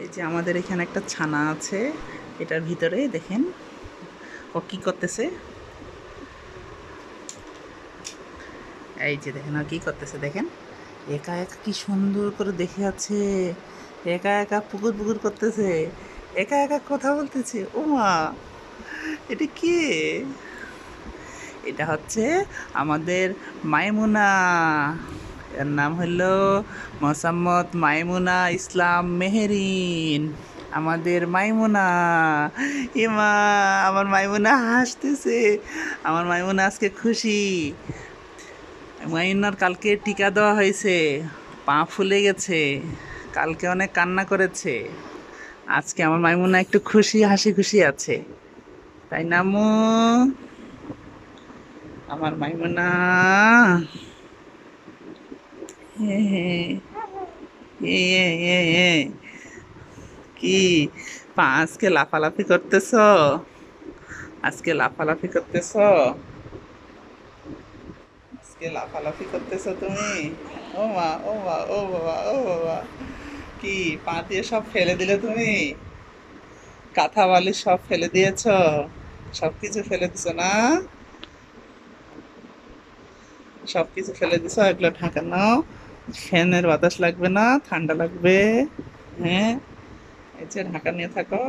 এই যে আমাদের এখানে একটা ছানা আছে, এটার ভিতরে দেখেন ও কি করতেছে। এই যে দেখেন ও কি করতেছে দেখেন, একা একা কি সুন্দর করে দেখে আছে, একা একা পুকুর পুকুর করতেছে, একা একা কথা বলতেছে। ও মা, এটা কে? এটা হচ্ছে আমাদের মাইমুনা। এর নাম হলো মোসাম্মদ মাইমুনা ইসলাম মেহেরিন। আমাদের মাইমুনা। এমা, আমার মাইমুনা হাসতেছে। আমার মাইমুনা আজকে খুশি। মাইমুনার কালকে টিকা দেওয়া হয়েছে, পা ফুলে গেছে, কালকে অনেক কান্না করেছে। আজকে আমার মাইমুনা একটু খুশি, হাসি খুশি আছে, তাই না আম্মু? আমার মাইমুনা। হে হে, এ এ এ এ। কি পা আজকে লাফালাফি করতেছ? আজকে লাফালাফি করতেছ? আজকে লাফালাফি করতেছ তুমি? ও মা, ও মা, ও বাবা, ও বাবা। কি পা দিয়ে সব ফেলে দিলে তুমি? কাঁথা বালিশ সব ফেলে দিয়েছ? সব কিছু ফেলে দিছো না? সব কিছু ফেলে দিছো, এগুলো ঢাকা নাও। ফ্যানের বাতাস লাগবে না, ঠান্ডা লাগবে। হ্যাঁ, এই যে ঢাকা নিয়ে থাকো।